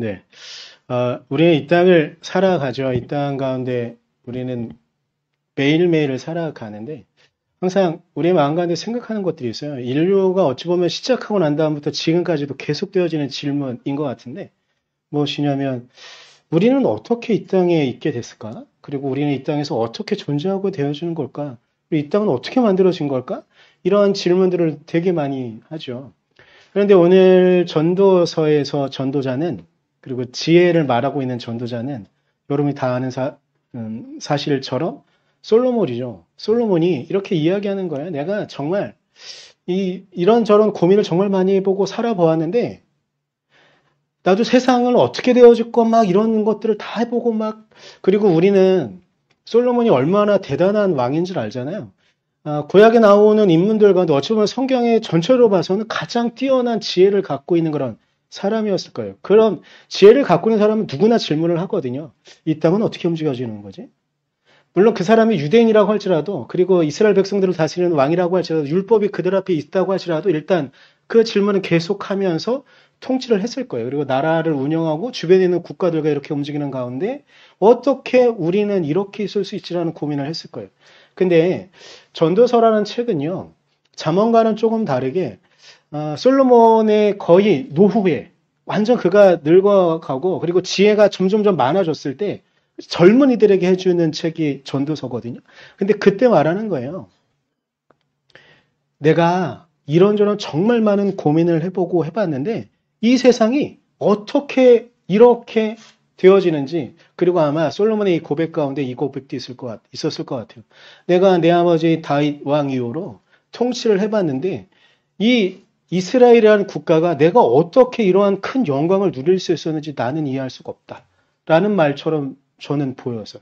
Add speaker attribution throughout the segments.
Speaker 1: 네. 우리는 이 땅을 살아가죠. 이 땅 가운데 우리는 매일매일을 살아가는데 항상 우리의 마음 가운데 생각하는 것들이 있어요. 인류가 어찌 보면 시작하고 난 다음부터 지금까지도 계속되어지는 질문인 것 같은데 무엇이냐면 우리는 어떻게 이 땅에 있게 됐을까? 그리고 우리는 이 땅에서 어떻게 존재하고 되어지는 걸까? 그리고 이 땅은 어떻게 만들어진 걸까? 이러한 질문들을 되게 많이 하죠. 그런데 오늘 전도서에서 전도자는 그리고 지혜를 말하고 있는 전도자는 여러분이 다 아는 사실처럼 솔로몬이죠. 솔로몬이 이렇게 이야기하는 거예요. 내가 정말 이런저런 고민을 정말 많이 해보고 살아보았는데 나도 세상을 어떻게 되어질까 막 이런 것들을 다 해보고 막 그리고 우리는 솔로몬이 얼마나 대단한 왕인 줄 알잖아요. 구약에 나오는 인물들 가운데 어찌 보면 성경의 전체로 봐서는 가장 뛰어난 지혜를 갖고 있는 그런 사람이었을 거예요. 그럼 지혜를 갖고 있는 사람은 누구나 질문을 하거든요. 이 땅은 어떻게 움직여지는 거지? 물론 그 사람이 유대인이라고 할지라도 그리고 이스라엘 백성들을 다스리는 왕이라고 할지라도 율법이 그들 앞에 있다고 할지라도 일단 그 질문은 계속하면서 통치를 했을 거예요. 그리고 나라를 운영하고 주변에 있는 국가들과 이렇게 움직이는 가운데 어떻게 우리는 이렇게 있을 수 있지라는 고민을 했을 거예요. 근데 전도서라는 책은요. 잠언과는 조금 다르게 솔로몬의 거의 노후에 완전 그가 늙어가고 그리고 지혜가 점점점 많아졌을 때 젊은이들에게 해주는 책이 전도서거든요. 근데 그때 말하는 거예요. 내가 이런저런 정말 많은 고민을 해보고 해봤는데 이 세상이 어떻게 이렇게 되어지는지 그리고 아마 솔로몬의 이 고백 가운데 이 고백도 있었을 것 같아요. 내가 내 아버지 다윗 왕 이후로 통치를 해봤는데 이 이스라엘이라는 국가가 내가 어떻게 이러한 큰 영광을 누릴 수 있었는지 나는 이해할 수가 없다. 라는 말처럼 저는 보여서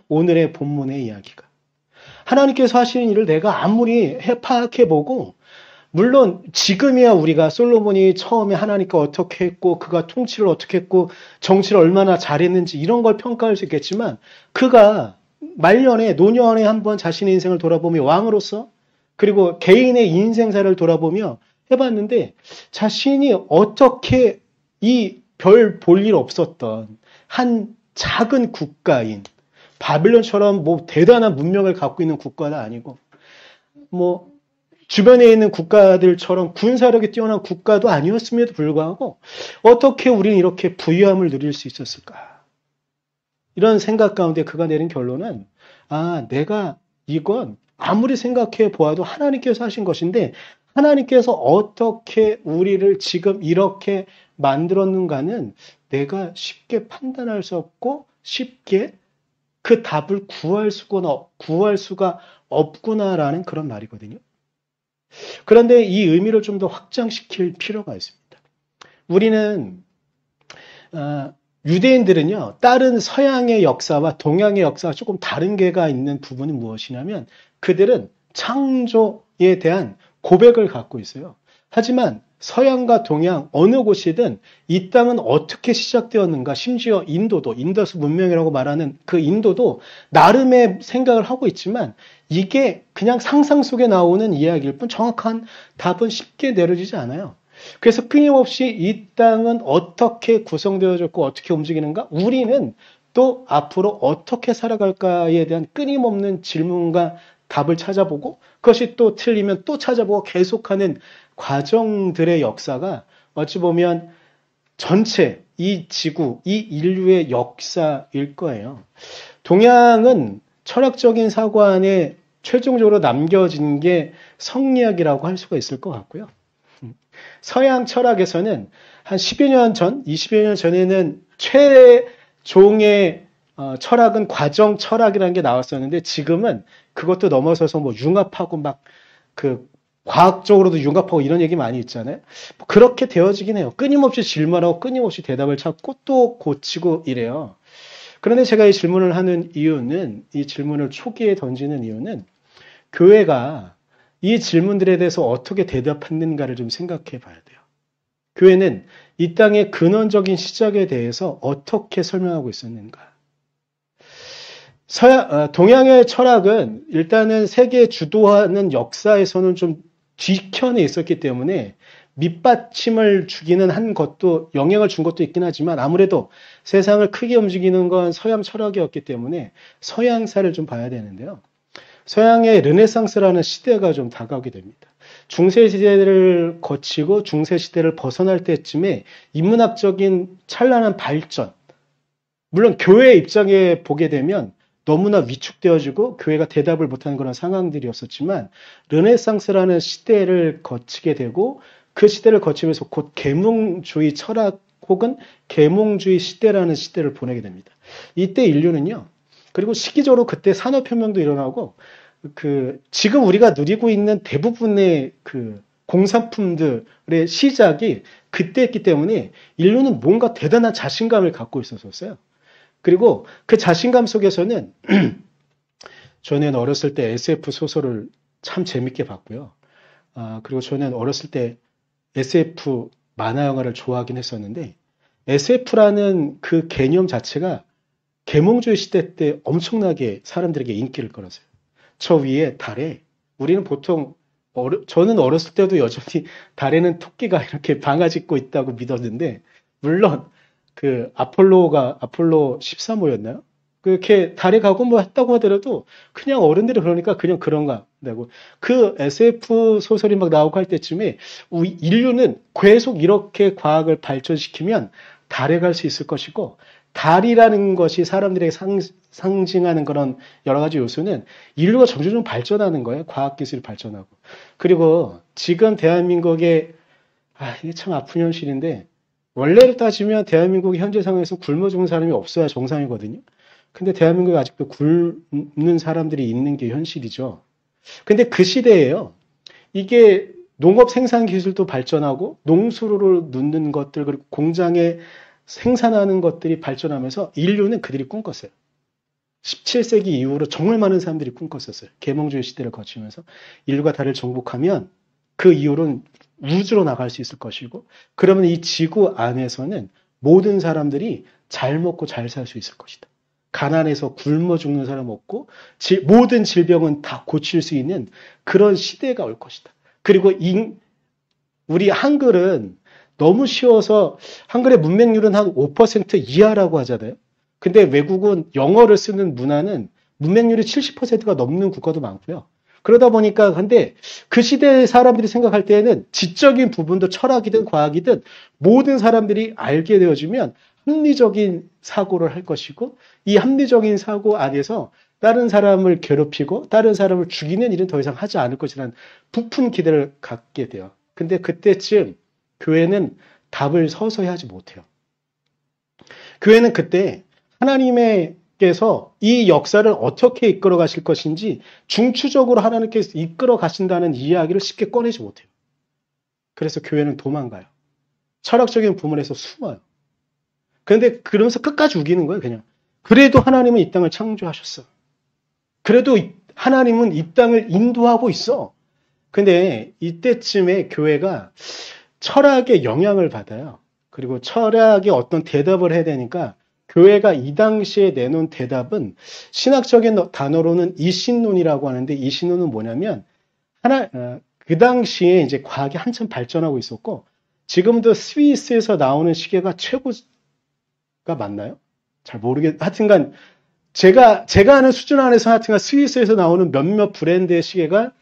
Speaker 1: 오늘의 본문의 이야기가 하나님께서 하시는 일을 내가 아무리 파악해보고 물론 지금이야 우리가 솔로몬이 처음에 하나님과 어떻게 했고 그가 통치를 어떻게 했고 정치를 얼마나 잘했는지 이런 걸 평가할 수 있겠지만 그가 말년에 노년에 한번 자신의 인생을 돌아보며 왕으로서 그리고 개인의 인생사를 돌아보며 해봤는데 자신이 어떻게 이 별 볼 일 없었던 한 작은 국가인 바빌론처럼 뭐 대단한 문명을 갖고 있는 국가도 아니고 뭐 주변에 있는 국가들처럼 군사력이 뛰어난 국가도 아니었음에도 불구하고 어떻게 우리는 이렇게 부유함을 누릴 수 있었을까? 이런 생각 가운데 그가 내린 결론은 내가 이건 아무리 생각해 보아도 하나님께서 하신 것인데 하나님께서 어떻게 우리를 지금 이렇게 만들었는가는 내가 쉽게 판단할 수 없고 쉽게 그 답을 구할 수가 없구나라는 그런 말이거든요. 그런데 이 의미를 좀 더 확장시킬 필요가 있습니다. 우리는 유대인들은요. 다른 서양의 역사와 동양의 역사와 조금 다른 게가 있는 부분은 무엇이냐면 그들은 창조에 대한 고백을 갖고 있어요. 하지만 서양과 동양 어느 곳이든 이 땅은 어떻게 시작되었는가 심지어 인더스 문명이라고 말하는 그 인도도 나름의 생각을 하고 있지만 이게 그냥 상상 속에 나오는 이야기일 뿐 정확한 답은 쉽게 내려지지 않아요. 그래서 끊임없이 이 땅은 어떻게 구성되어졌고 어떻게 움직이는가 우리는 또 앞으로 어떻게 살아갈까에 대한 끊임없는 질문과 답을 찾아보고 그것이 또 틀리면 또 찾아보고 계속하는 과정들의 역사가 어찌 보면 전체 이 지구, 이 인류의 역사일 거예요. 동양은 철학적인 사고 안에 최종적으로 남겨진 게 성리학이라고 할 수가 있을 것 같고요. 서양 철학에서는 한 10여 년 전, 20여 년 전에는 최종의 철학은 과정 철학이라는 게 나왔었는데 지금은 그것도 넘어서서 뭐 융합하고 막 그 과학적으로도 융합하고 이런 얘기 많이 있잖아요. 그렇게 되어지긴 해요. 끊임없이 질문하고 끊임없이 대답을 찾고 또 고치고 이래요. 그런데 제가 이 질문을 하는 이유는 이 질문을 초기에 던지는 이유는 교회가 이 질문들에 대해서 어떻게 대답했는가를 좀 생각해 봐야 돼요. 교회는 이 땅의 근원적인 시작에 대해서 어떻게 설명하고 있었는가. 동양의 철학은 일단은 세계 주도하는 역사에서는 좀 뒤편에 있었기 때문에 밑받침을 주기는 한 것도 영향을 준 것도 있긴 하지만 아무래도 세상을 크게 움직이는 건 서양 철학이었기 때문에 서양사를 좀 봐야 되는데요. 서양의 르네상스라는 시대가 좀 다가오게 됩니다. 중세시대를 거치고 중세시대를 벗어날 때쯤에 인문학적인 찬란한 발전, 물론 교회 입장에 보게 되면 너무나 위축되어지고 교회가 대답을 못하는 그런 상황들이었었지만 르네상스라는 시대를 거치게 되고 그 시대를 거치면서 곧 계몽주의 철학 혹은 계몽주의 시대라는 시대를 보내게 됩니다. 이때 인류는요. 그리고 시기적으로 그때 산업혁명도 일어나고 지금 우리가 누리고 있는 대부분의 공산품들의 시작이 그때였기 때문에 인류는 뭔가 대단한 자신감을 갖고 있었어요. 그리고 그 자신감 속에서는 저는 어렸을 때 SF 소설을 참 재밌게 봤고요. 그리고 저는 어렸을 때 SF 만화 영화를 좋아하긴 했었는데 SF라는 그 개념 자체가 계몽주의 시대 때 엄청나게 사람들에게 인기를 끌었어요. 저 위에 달에 우리는 보통 저는 어렸을 때도 여전히 달에는 토끼가 이렇게 방아 짓고 있다고 믿었는데 물론 아폴로 13호였나요? 그렇게 달에 가고 뭐 했다고 하더라도 그냥 어른들이 그러니까 그냥 그런가 되고 그 SF 소설이 막 나오고 할 때쯤에 인류는 계속 이렇게 과학을 발전시키면 달에 갈 수 있을 것이고 달이라는 것이 사람들에게 상징하는 그런 여러 가지 요소는 인류가 점점 발전하는 거예요. 과학기술이 발전하고. 그리고 지금 대한민국의 이게 참 아픈 현실인데 원래를 따지면 대한민국이 현재 상황에서 굶어 죽는 사람이 없어야 정상이거든요. 근데 대한민국에 아직도 굶는 사람들이 있는 게 현실이죠. 근데 그 시대에요. 이게 농업 생산 기술도 발전하고 농수로를 넣는 것들 그리고 공장에 생산하는 것들이 발전하면서 인류는 그들이 꿈꿨어요. 17세기 이후로 정말 많은 사람들이 꿈꿨었어요. 계몽주의 시대를 거치면서 인류가 달을 정복하면 그 이후로는 우주로 나갈 수 있을 것이고 그러면 이 지구 안에서는 모든 사람들이 잘 먹고 잘 살 수 있을 것이다. 가난해서 굶어 죽는 사람 없고 모든 질병은 다 고칠 수 있는 그런 시대가 올 것이다. 그리고 우리 한글은 너무 쉬워서 한글의 문맹률은 한 5% 이하라고 하잖아요. 근데 외국은 영어를 쓰는 문화는 문맹률이 70%가 넘는 국가도 많고요. 그러다 보니까 근데 그 시대의 사람들이 생각할 때에는 지적인 부분도 철학이든 과학이든 모든 사람들이 알게 되어지면 합리적인 사고를 할 것이고 이 합리적인 사고 안에서 다른 사람을 괴롭히고 다른 사람을 죽이는 일은 더 이상 하지 않을 것이라는 부푼 기대를 갖게 돼요. 근데 그때쯤 교회는 답을 서서히 하지 못해요. 교회는 그때 하나님께서 이 역사를 어떻게 이끌어 가실 것인지 중추적으로 하나님께서 이끌어 가신다는 이야기를 쉽게 꺼내지 못해요. 그래서 교회는 도망가요. 철학적인 부분에서 숨어요. 그런데 그러면서 끝까지 우기는 거예요, 그냥. 그래도 하나님은 이 땅을 창조하셨어. 그래도 하나님은 이 땅을 인도하고 있어. 근데 이때쯤에 교회가 철학의 영향을 받아요. 그리고 철학이 어떤 대답을 해야 되니까 교회가 이 당시에 내놓은 대답은 신학적인 단어로는 이신론이라고 하는데 이신론은 뭐냐면 그 당시에 이제 과학이 한참 발전하고 있었고 지금도 스위스에서 나오는 시계가 최고가 맞나요? 잘 하여튼간 제가 아는 수준 안에서 하여튼간 스위스에서 나오는 몇몇 브랜드의 시계가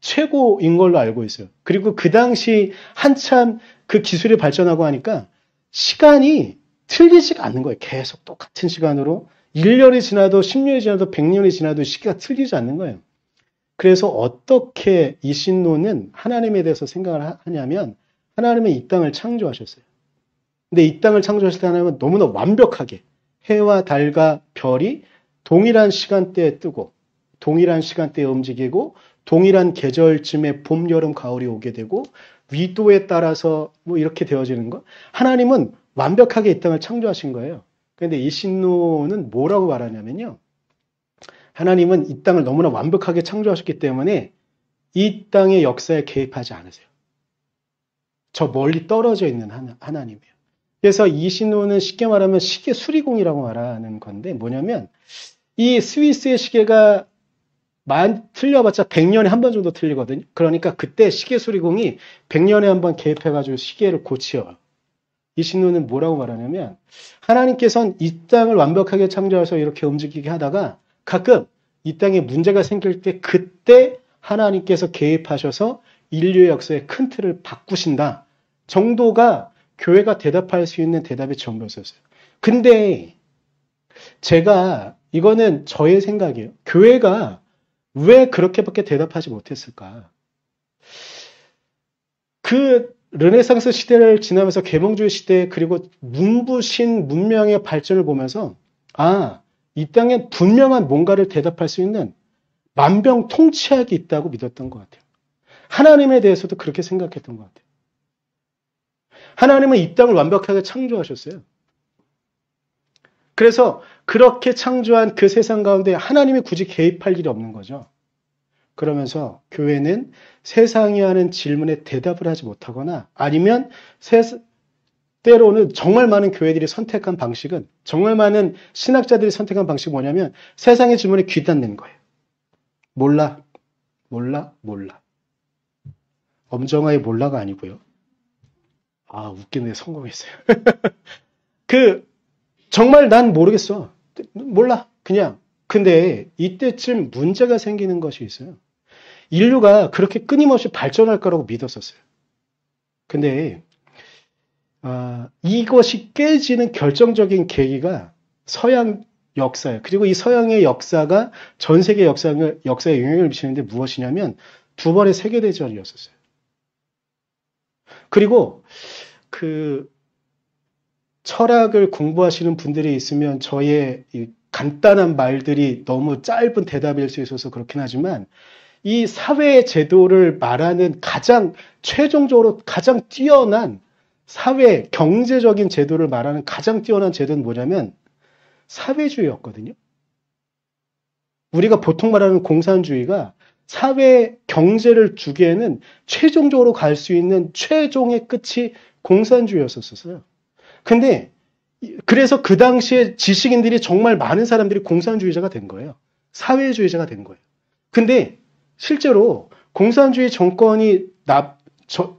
Speaker 1: 최고인 걸로 알고 있어요. 그리고 그 당시 한참 그 기술이 발전하고 하니까 시간이 틀리지가 않는 거예요. 계속 똑같은 시간으로 1년이 지나도 10년이 지나도 100년이 지나도 시계가 틀리지 않는 거예요. 그래서 어떻게 이 신론은 하나님에 대해서 생각을 하냐면 하나님은 이 땅을 창조하셨어요. 근데 이 땅을 창조하실 때 하나님은 너무나 완벽하게 해와 달과 별이 동일한 시간대에 뜨고 동일한 시간대에 움직이고 동일한 계절쯤에 봄, 여름, 가을이 오게 되고 위도에 따라서 뭐 이렇게 되어지는 거. 하나님은 완벽하게 이 땅을 창조하신 거예요. 그런데 이 신론은 뭐라고 말하냐면요. 하나님은 이 땅을 너무나 완벽하게 창조하셨기 때문에 이 땅의 역사에 개입하지 않으세요. 저 멀리 떨어져 있는 하나님이에요. 그래서 이 신론은 쉽게 말하면 시계 수리공이라고 말하는 건데 뭐냐면 이 스위스의 시계가 틀려봤자 100년에 한 번 정도 틀리거든요. 그러니까 그때 시계수리공이 100년에 한 번 개입해가지고 시계를 고치어요. 이 신호는 뭐라고 말하냐면 하나님께서는 이 땅을 완벽하게 창조해서 이렇게 움직이게 하다가 가끔 이 땅에 문제가 생길 때 그때 하나님께서 개입하셔서 인류의 역사의 큰 틀을 바꾸신다 정도가 교회가 대답할 수 있는 대답의 전부였었어요. 근데 제가 이거는 저의 생각이에요. 교회가 왜 그렇게밖에 대답하지 못했을까? 그 르네상스 시대를 지나면서 계몽주의 시대 그리고 문부신 문명의 발전을 보면서 이 땅에 분명한 뭔가를 대답할 수 있는 만병통치약이 있다고 믿었던 것 같아요. 하나님에 대해서도 그렇게 생각했던 것 같아요. 하나님은 이 땅을 완벽하게 창조하셨어요. 그래서 그렇게 창조한 그 세상 가운데 하나님이 굳이 개입할 일이 없는 거죠. 그러면서 교회는 세상이 하는 질문에 대답을 하지 못하거나 아니면 때로는 정말 많은 교회들이 선택한 방식은 정말 많은 신학자들이 선택한 방식이 뭐냐면 세상의 질문에 귀 닫는 거예요. 몰라. 엄정화의 몰라가 아니고요. 웃기네. 성공했어요. 정말 난 모르겠어. 몰라. 그냥. 근데 이때쯤 문제가 생기는 것이 있어요. 인류가 그렇게 끊임없이 발전할 거라고 믿었었어요. 근데 이것이 깨지는 결정적인 계기가 서양 역사예요. 그리고 이 서양의 역사가 전 세계 역사에 영향을 미치는데 무엇이냐면 두 번의 세계대전이었었어요. 그리고 철학을 공부하시는 분들이 있으면 저의 이 간단한 말들이 너무 짧은 대답일 수 있어서 그렇긴 하지만 이 사회 제도를 말하는 최종적으로 가장 뛰어난 사회 경제적인 제도를 말하는 가장 뛰어난 제도는 뭐냐면 사회주의였거든요. 우리가 보통 말하는 공산주의가 사회 경제를 주기에는 최종적으로 갈 수 있는 최종의 끝이 공산주의였었어요. 근데 그래서 그 당시에 지식인들이 정말 많은 사람들이 공산주의자가 된 거예요. 사회주의자가 된 거예요. 근데 실제로 공산주의 정권이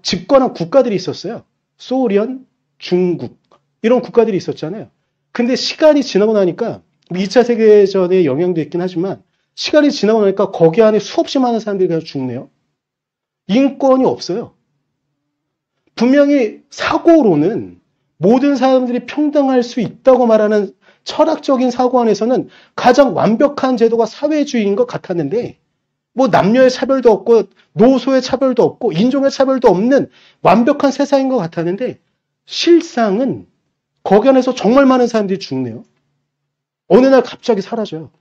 Speaker 1: 집권한 국가들이 있었어요. 소련, 중국 이런 국가들이 있었잖아요. 근데 시간이 지나고 나니까 2차 세계대전의 영향도 있긴 하지만 시간이 지나고 나니까 거기 안에 수없이 많은 사람들이 그냥 죽네요. 인권이 없어요. 분명히 사고로는 모든 사람들이 평등할 수 있다고 말하는 철학적인 사고 안에서는 가장 완벽한 제도가 사회주의인 것 같았는데 남녀의 차별도 없고 노소의 차별도 없고 인종의 차별도 없는 완벽한 세상인 것 같았는데 실상은 거기 안에서 정말 많은 사람들이 죽네요. 어느 날 갑자기 사라져요.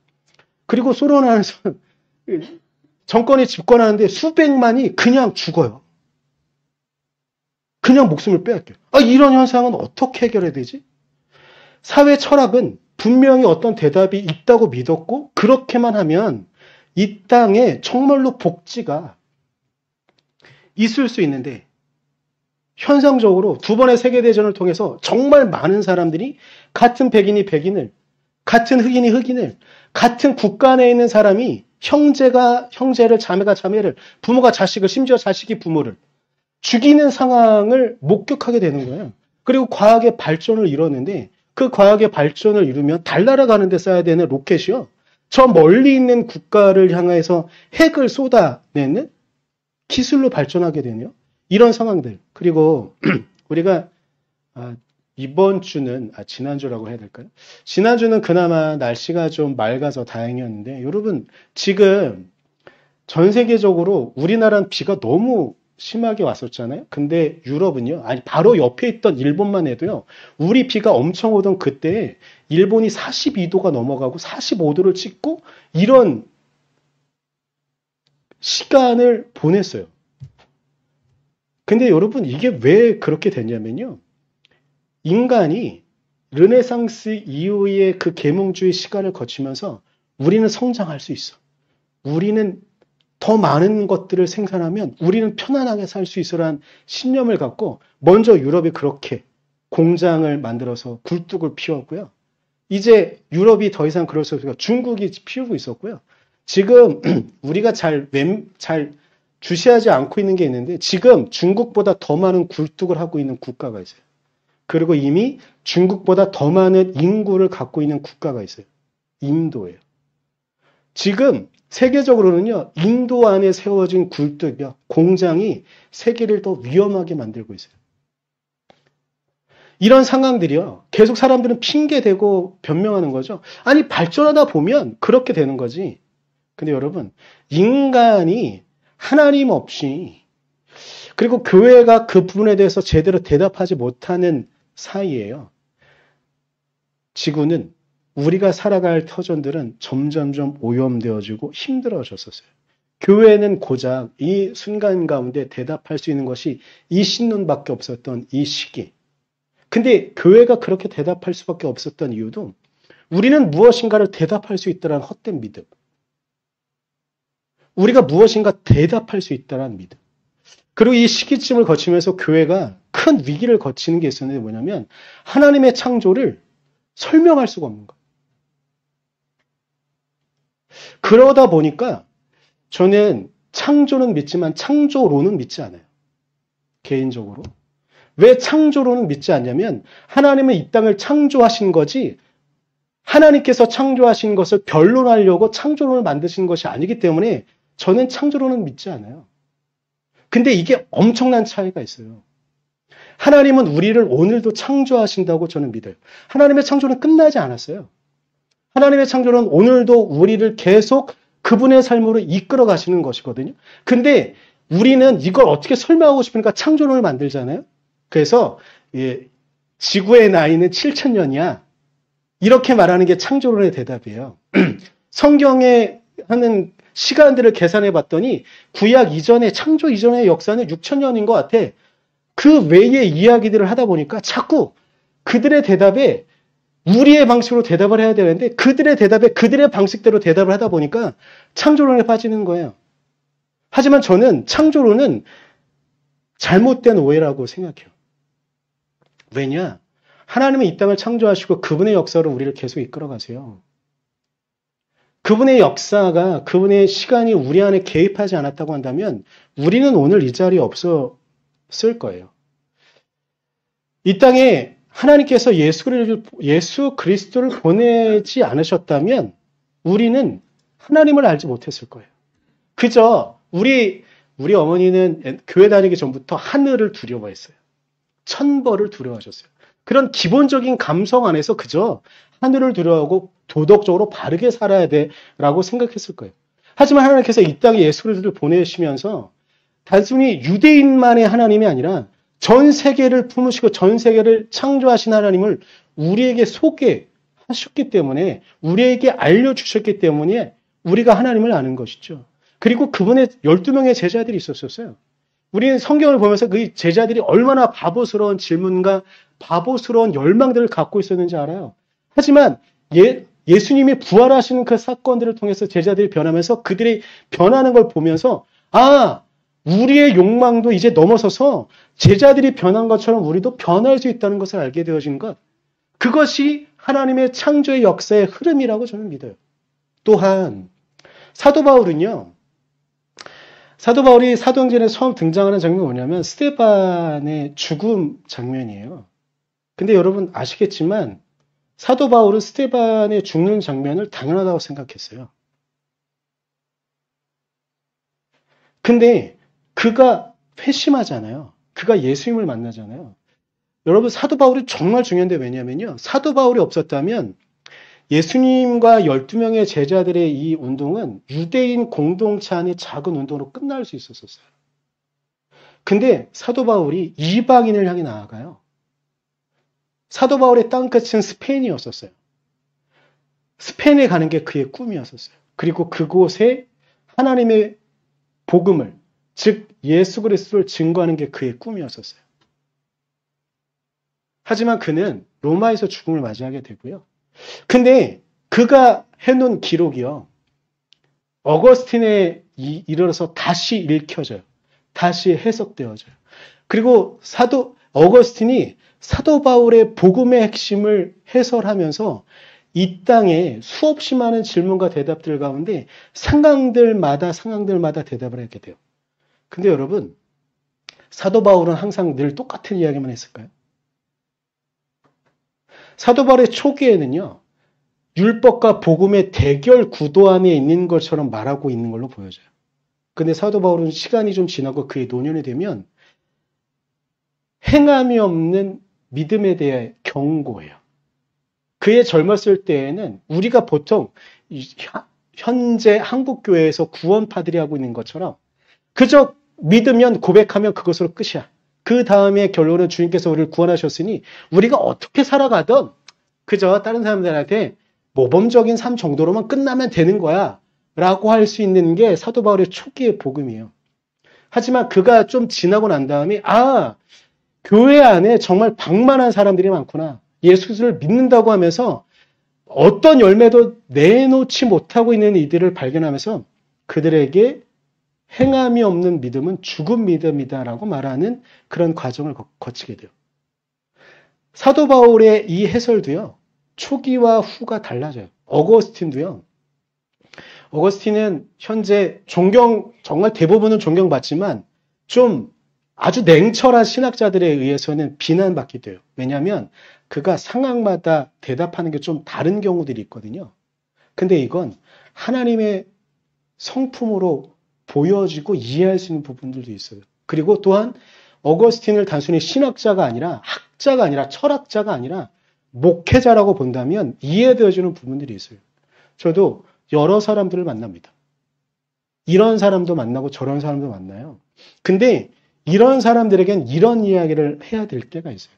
Speaker 1: 그리고 소련 안에서 정권이 집권하는데 수백만이 그냥 죽어요. 그냥 목숨을 빼앗겨요. 이런 현상은 어떻게 해결해야 되지? 사회 철학은 분명히 어떤 대답이 있다고 믿었고 그렇게만 하면 이 땅에 정말로 복지가 있을 수 있는데 현상적으로 두 번의 세계대전을 통해서 정말 많은 사람들이 같은 백인이 백인을, 같은 흑인이 흑인을, 같은 국가 안에 있는 사람이 형제가 형제를, 자매가 자매를, 부모가 자식을, 심지어 자식이 부모를 죽이는 상황을 목격하게 되는 거예요. 그리고 과학의 발전을 이뤘는데 그 과학의 발전을 이루면 달나라 가는 데 써야 되는 로켓이요. 저 멀리 있는 국가를 향해서 핵을 쏟아내는 기술로 발전하게 되네요. 이런 상황들. 그리고 우리가 이번 주는 지난주라고 해야 될까요? 지난주는 그나마 날씨가 좀 맑아서 다행이었는데 여러분 지금 전 세계적으로 우리나라는 비가 너무 심하게 왔었잖아요. 근데 유럽은요. 바로 옆에 있던 일본만 해도요. 우리 비가 엄청 오던 그때 일본이 42도가 넘어가고 45도를 찍고 이런 시간을 보냈어요. 근데 여러분 이게 왜 그렇게 됐냐면요. 인간이 르네상스 이후의 그 계몽주의 시간을 거치면서 우리는 성장할 수 있어. 우리는 더 많은 것들을 생산하면 우리는 편안하게 살 수 있어라는 신념을 갖고 먼저 유럽이 그렇게 공장을 만들어서 굴뚝을 피웠고요. 이제 유럽이 더 이상 그럴 수 없으니까 중국이 피우고 있었고요. 지금 우리가 잘 주시하지 않고 있는 게 있는데 지금 중국보다 더 많은 굴뚝을 하고 있는 국가가 있어요. 그리고 이미 중국보다 더 많은 인구를 갖고 있는 국가가 있어요. 인도예요. 지금 세계적으로는요. 인도 안에 세워진 굴뚝이요. 공장이 세계를 더 위험하게 만들고 있어요. 이런 상황들이요. 계속 사람들은 핑계대고 변명하는 거죠. 아니 발전하다 보면 그렇게 되는 거지. 근데 여러분 인간이 하나님 없이 그리고 교회가 그 부분에 대해서 제대로 대답하지 못하는 사이에요. 지구는 우리가 살아갈 터전들은 점점점 오염되어지고 힘들어졌었어요. 교회는 고작 이 순간 가운데 대답할 수 있는 것이 이 신론밖에 없었던 이 시기. 근데 교회가 그렇게 대답할 수밖에 없었던 이유도 우리는 무엇인가를 대답할 수 있다는 헛된 믿음. 우리가 무엇인가 대답할 수 있다는 믿음. 그리고 이 시기쯤을 거치면서 교회가 큰 위기를 거치는 게 있었는데 뭐냐면 하나님의 창조를 설명할 수가 없는 거예요. 그러다 보니까 저는 창조는 믿지만 창조론은 믿지 않아요. 개인적으로. 왜 창조론은 믿지 않냐면 하나님은 이 땅을 창조하신 거지 하나님께서 창조하신 것을 변론하려고 창조론을 만드신 것이 아니기 때문에 저는 창조론은 믿지 않아요. 근데 이게 엄청난 차이가 있어요. 하나님은 우리를 오늘도 창조하신다고 저는 믿어요. 하나님의 창조는 끝나지 않았어요. 하나님의 창조는 오늘도 우리를 계속 그분의 삶으로 이끌어 가시는 것이거든요. 근데 우리는 이걸 어떻게 설명하고 싶으니까 창조론을 만들잖아요. 그래서 지구의 나이는 7,000년이야. 이렇게 말하는 게 창조론의 대답이에요. 성경에 하는 시간들을 계산해 봤더니 구약 이전에 창조 이전의 역사는 6,000년인 것 같아. 그 외의 이야기들을 하다 보니까 자꾸 그들의 대답에 우리의 방식으로 대답을 해야 되는데 그들의 대답에 그들의 방식대로 대답을 하다 보니까 창조론에 빠지는 거예요. 하지만 저는 창조론은 잘못된 오해라고 생각해요. 왜냐? 하나님은 이 땅을 창조하시고 그분의 역사로 우리를 계속 이끌어 가세요. 그분의 역사가 그분의 시간이 우리 안에 개입하지 않았다고 한다면 우리는 오늘 이 자리에 없었을 거예요. 이 땅에 하나님께서 예수 그리스도를 보내지 않으셨다면 우리는 하나님을 알지 못했을 거예요. 그저 우리 어머니는 교회 다니기 전부터 하늘을 두려워했어요. 천벌을 두려워하셨어요. 그런 기본적인 감성 안에서 그저 하늘을 두려워하고 도덕적으로 바르게 살아야 돼라고 생각했을 거예요. 하지만 하나님께서 이 땅에 예수 그리스도를 보내시면서 단순히 유대인만의 하나님이 아니라 전 세계를 품으시고 전 세계를 창조하신 하나님을 우리에게 소개하셨기 때문에 우리에게 알려주셨기 때문에 우리가 하나님을 아는 것이죠. 그리고 그분의 12명의 제자들이 있었어요. 우리는 성경을 보면서 그 제자들이 얼마나 바보스러운 질문과 바보스러운 열망들을 갖고 있었는지 알아요. 하지만 예수님이 부활하시는 그 사건들을 통해서 제자들이 변하면서 그들이 변하는 걸 보면서 우리의 욕망도 이제 넘어서서 제자들이 변한 것처럼 우리도 변할 수 있다는 것을 알게 되어진 것. 그것이 하나님의 창조의 역사의 흐름이라고 저는 믿어요. 또한 사도 바울이 사도행전에 처음 등장하는 장면이 뭐냐면 스데반의 죽음 장면이에요. 근데 여러분 아시겠지만 사도 바울은 스데반의 죽는 장면을 당연하다고 생각했어요. 근데 그가 회심하잖아요. 그가 예수님을 만나잖아요. 여러분 사도 바울이 정말 중요한데 왜냐면요. 사도 바울이 없었다면 예수님과 12명의 제자들의 이 운동은 유대인 공동체 안의 작은 운동으로 끝날 수 있었어요. 근데 사도 바울이 이방인을 향해 나아가요. 사도 바울의 땅끝은 스페인이었었어요. 스페인에 가는 게 그의 꿈이었었어요. 그리고 그곳에 하나님의 복음을, 즉 예수 그리스도를 증거하는 게 그의 꿈이었었어요. 하지만 그는 로마에서 죽음을 맞이하게 되고요. 근데 그가 해놓은 기록이요. 어거스틴에 이르러서 다시 읽혀져요. 다시 해석되어져요. 그리고 어거스틴이 사도 바울의 복음의 핵심을 해설하면서 이 땅에 수없이 많은 질문과 대답들 가운데 상황들마다 대답을 하게 돼요. 근데 여러분, 사도 바울은 항상 늘 똑같은 이야기만 했을까요? 사도 바울의 초기에는요, 율법과 복음의 대결 구도 안에 있는 것처럼 말하고 있는 걸로 보여져요. 근데 사도 바울은 시간이 좀 지나고 그의 노년이 되면 행함이 없는 믿음에 대해 경고해요. 그의 젊었을 때에는 우리가 보통 현재 한국교회에서 구원파들이 하고 있는 것처럼 그저 믿으면 고백하면 그것으로 끝이야. 그 다음에 결론은 주님께서 우리를 구원하셨으니 우리가 어떻게 살아가든 그저 다른 사람들한테 모범적인 삶 정도로만 끝나면 되는 거야 라고 할 수 있는 게 사도 바울의 초기의 복음이에요. 하지만 그가 좀 지나고 난 다음에 교회 안에 정말 방만한 사람들이 많구나. 예수를 믿는다고 하면서 어떤 열매도 내놓지 못하고 있는 이들을 발견하면서 그들에게 행함이 없는 믿음은 죽은 믿음이다라고 말하는 그런 과정을 거치게 돼요. 사도 바울의 이 해설도요. 초기와 후가 달라져요. 어거스틴도요. 어거스틴은 현재 정말 대부분은 존경받지만 좀 아주 냉철한 신학자들에 의해서는 비난받게 돼요. 왜냐하면 그가 상황마다 대답하는 게 좀 다른 경우들이 있거든요. 근데 이건 하나님의 성품으로 보여지고 이해할 수 있는 부분들도 있어요. 그리고 또한 어거스틴을 단순히 신학자가 아니라 학자가 아니라 철학자가 아니라 목회자라고 본다면 이해되어지는 부분들이 있어요. 저도 여러 사람들을 만납니다. 이런 사람도 만나고 저런 사람도 만나요. 근데 이런 사람들에겐 이런 이야기를 해야 될 때가 있어요.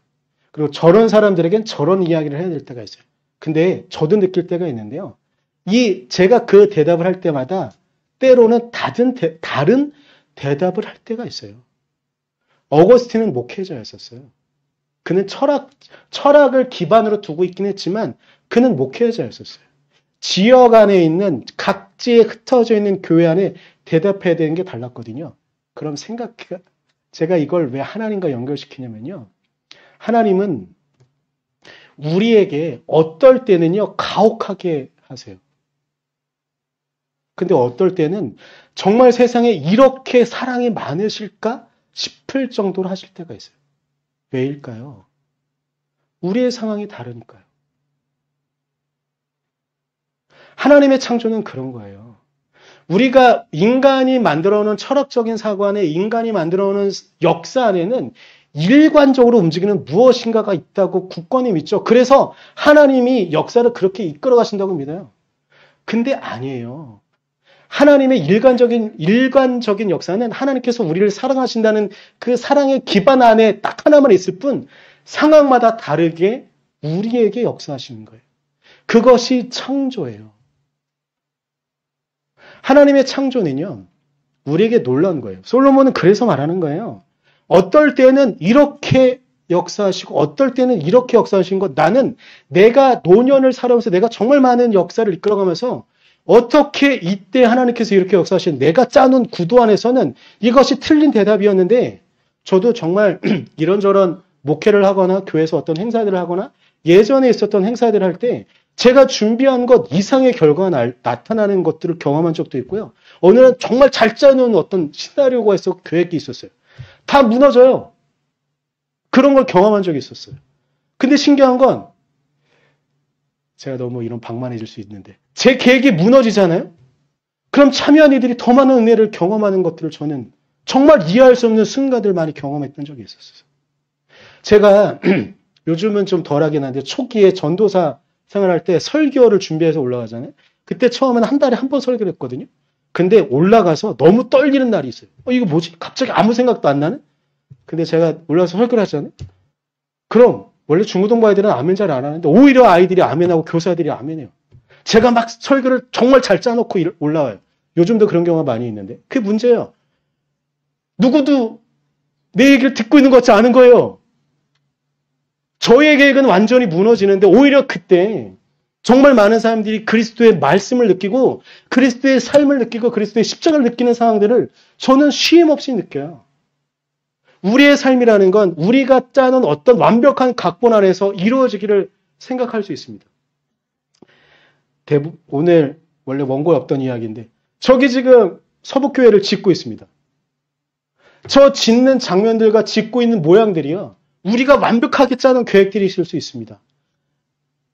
Speaker 1: 그리고 저런 사람들에겐 저런 이야기를 해야 될 때가 있어요. 근데 저도 느낄 때가 있는데요. 제가 그 대답을 할 때마다 때로는 다른 대답을 할 때가 있어요. 어거스틴은 목회자였었어요. 그는 철학을 기반으로 두고 있긴 했지만 그는 목회자였었어요. 지역 안에 있는 각지에 흩어져 있는 교회 안에 대답해야 되는 게 달랐거든요. 그럼 제가 이걸 왜 하나님과 연결시키냐면요. 하나님은 우리에게 어떨 때는요, 가혹하게 하세요. 근데 어떨 때는 정말 세상에 이렇게 사랑이 많으실까 싶을 정도로 하실 때가 있어요. 왜일까요? 우리의 상황이 다르니까요. 하나님의 창조는 그런 거예요. 우리가 인간이 만들어놓은 철학적인 사고 안에 인간이 만들어놓은 역사 안에는 일관적으로 움직이는 무엇인가가 있다고 굳건히 믿죠. 그래서 하나님이 역사를 그렇게 이끌어 가신다고 믿어요. 근데 아니에요. 하나님의 일관적인 역사는 하나님께서 우리를 사랑하신다는 그 사랑의 기반 안에 딱 하나만 있을 뿐 상황마다 다르게 우리에게 역사하시는 거예요. 그것이 창조예요. 하나님의 창조는요, 우리에게 놀라운 거예요. 솔로몬은 그래서 말하는 거예요. 어떨 때는 이렇게 역사하시고 어떨 때는 이렇게 역사하신 것, 나는 내가 노년을 살아오면서 내가 정말 많은 역사를 이끌어가면서 어떻게 이때 하나님께서 이렇게 역사하신 내가 짜놓은 구도 안에서는 이것이 틀린 대답이었는데 저도 정말 이런저런 목회를 하거나 교회에서 어떤 행사들을 하거나 예전에 있었던 행사들을 할 때 제가 준비한 것 이상의 결과가 나타나는 것들을 경험한 적도 있고요. 어느 날 정말 잘 짜놓은 어떤 시나리오가 있어 계획이 있었어요. 다 무너져요. 그런 걸 경험한 적이 있었어요. 근데 신기한 건 제가 너무 이런 방만해질 수 있는데 제 계획이 무너지잖아요. 그럼 참여한 이들이 더 많은 은혜를 경험하는 것들을 저는 정말 이해할 수 없는 순간들 많이 경험했던 적이 있었어요. 제가 요즘은 좀 덜하긴 한데 초기에 전도사 생활할 때 설교를 준비해서 올라가잖아요. 그때 처음에는 한 달에 한 번 설교를 했거든요. 근데 올라가서 너무 떨리는 날이 있어요. 이거 뭐지? 갑자기 아무 생각도 안 나는? 근데 제가 올라가서 설교를 하잖아요. 그럼 원래 중고등부 아이들은 아멘 잘 안 하는데 오히려 아이들이 아멘하고 교사들이 아멘해요. 제가 막 설교를 정말 잘 짜놓고 올라와요. 요즘도 그런 경우가 많이 있는데 그게 문제예요. 누구도 내 얘기를 듣고 있는 것 같지 않은 거예요. 저의 계획은 완전히 무너지는데 오히려 그때 정말 많은 사람들이 그리스도의 말씀을 느끼고 그리스도의 삶을 느끼고 그리스도의 십자가를 느끼는 상황들을 저는 쉼 없이 느껴요. 우리의 삶이라는 건 우리가 짜는 어떤 완벽한 각본 안에서 이루어지기를 생각할 수 있습니다. 오늘 원래 원고에 없던 이야기인데 저기 지금 서북교회를 짓고 있습니다. 저 짓는 장면들과 짓고 있는 모양들이요. 우리가 완벽하게 짜는 계획들이 있을 수 있습니다.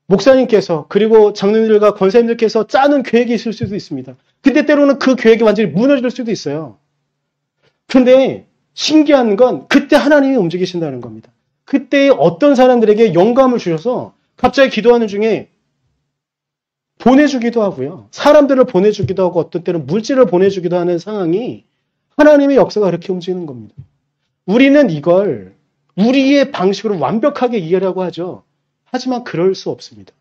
Speaker 1: 목사님께서 그리고 장로님들과 권사님들께서 짜는 계획이 있을 수도 있습니다. 근데 때로는 그 계획이 완전히 무너질 수도 있어요. 근데 신기한 건 그때 하나님이 움직이신다는 겁니다. 그때 어떤 사람들에게 영감을 주셔서 갑자기 기도하는 중에 보내주기도 하고요. 사람들을 보내주기도 하고 어떤 때는 물질을 보내주기도 하는 상황이 하나님의 역사가 그렇게 움직이는 겁니다. 우리는 이걸 우리의 방식으로 완벽하게 이해하려고 하죠. 하지만 그럴 수 없습니다.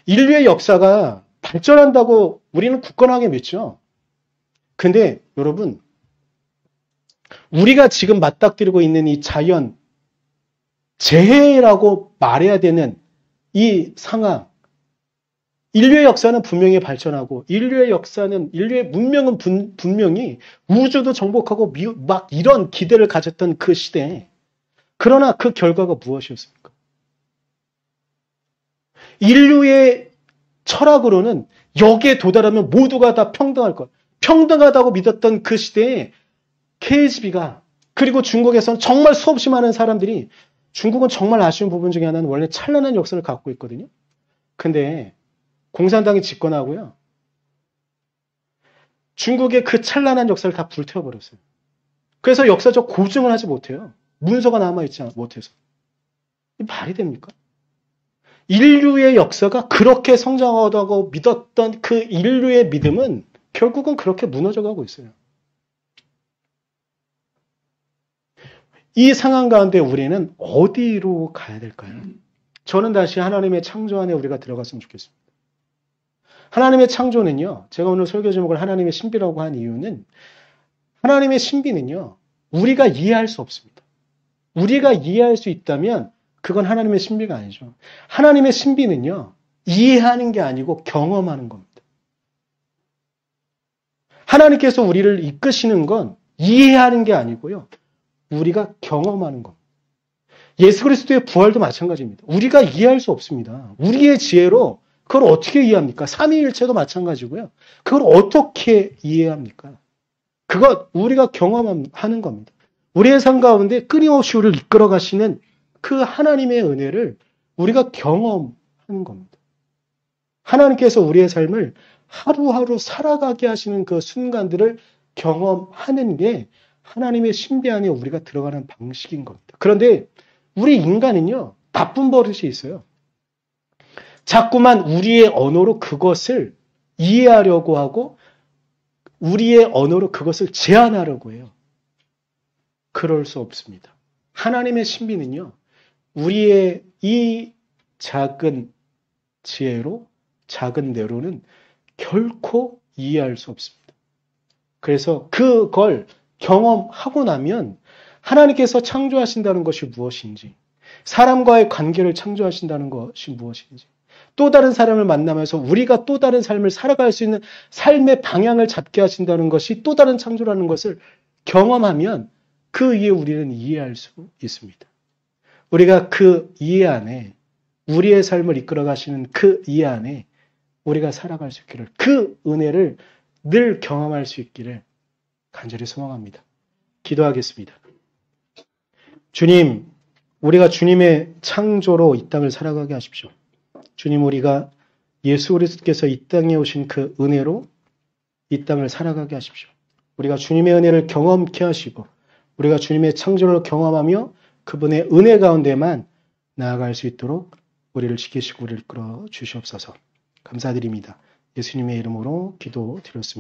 Speaker 1: 인류의 역사가 발전한다고 우리는 굳건하게 믿죠. 근데 여러분, 우리가 지금 맞닥뜨리고 있는 이 자연, 재해라고 말해야 되는 이 상황, 인류의 역사는 분명히 발전하고 인류의 문명은 분명히 우주도 정복하고 막 이런 기대를 가졌던 그 시대에 그러나 그 결과가 무엇이었습니까? 인류의 철학으로는 여기에 도달하면 모두가 다 평등할 것. 평등하다고 믿었던 그 시대에 KGB가 그리고 중국에서는 정말 수없이 많은 사람들이 중국은 정말 아쉬운 부분 중에 하나는 원래 찬란한 역사를 갖고 있거든요. 근데 공산당이 집권하고요. 중국의 그 찬란한 역사를 다 불태워버렸어요. 그래서 역사적 고증을 하지 못해요. 문서가 남아있지 못해서. 이 말이 됩니까? 인류의 역사가 그렇게 성장하다고 믿었던 그 인류의 믿음은 결국은 그렇게 무너져가고 있어요. 이 상황 가운데 우리는 어디로 가야 될까요? 저는 다시 하나님의 창조 안에 우리가 들어갔으면 좋겠습니다. 하나님의 창조는요, 제가 오늘 설교 제목을 하나님의 신비라고 한 이유는 하나님의 신비는요, 우리가 이해할 수 없습니다. 우리가 이해할 수 있다면 그건 하나님의 신비가 아니죠. 하나님의 신비는요, 이해하는 게 아니고 경험하는 겁니다. 하나님께서 우리를 이끄시는 건 이해하는 게 아니고요, 우리가 경험하는 겁니다. 예수 그리스도의 부활도 마찬가지입니다. 우리가 이해할 수 없습니다. 우리의 지혜로 그걸 어떻게 이해합니까? 삼위일체도 마찬가지고요. 그걸 어떻게 이해합니까? 그것 우리가 경험하는 겁니다. 우리의 삶 가운데 끊임없이 우리를 이끌어 가시는 그 하나님의 은혜를 우리가 경험하는 겁니다. 하나님께서 우리의 삶을 하루하루 살아가게 하시는 그 순간들을 경험하는 게 하나님의 신비 안에 우리가 들어가는 방식인 겁니다. 그런데 우리 인간은요, 나쁜 버릇이 있어요. 자꾸만 우리의 언어로 그것을 이해하려고 하고 우리의 언어로 그것을 제한하려고 해요. 그럴 수 없습니다. 하나님의 신비는요, 우리의 이 작은 지혜로, 작은 뇌로는 결코 이해할 수 없습니다. 그래서 그걸 경험하고 나면 하나님께서 창조하신다는 것이 무엇인지, 사람과의 관계를 창조하신다는 것이 무엇인지, 또 다른 사람을 만나면서 우리가 또 다른 삶을 살아갈 수 있는 삶의 방향을 잡게 하신다는 것이 또 다른 창조라는 것을 경험하면 그 이에 우리는 이해할 수 있습니다. 우리가 그 이해 안에, 우리의 삶을 이끌어 가시는 그 이해 안에 우리가 살아갈 수 있기를, 그 은혜를 늘 경험할 수 있기를 간절히 소망합니다. 기도하겠습니다. 주님, 우리가 주님의 창조로 이 땅을 살아가게 하십시오. 주님, 우리가 예수 그리스도께서 이 땅에 오신 그 은혜로 이 땅을 살아가게 하십시오. 우리가 주님의 은혜를 경험케 하시고 우리가 주님의 창조를 경험하며 그분의 은혜 가운데만 나아갈 수 있도록 우리를 지키시고 우리를 이끌어 주시옵소서. 감사드립니다. 예수님의 이름으로 기도드렸습니다.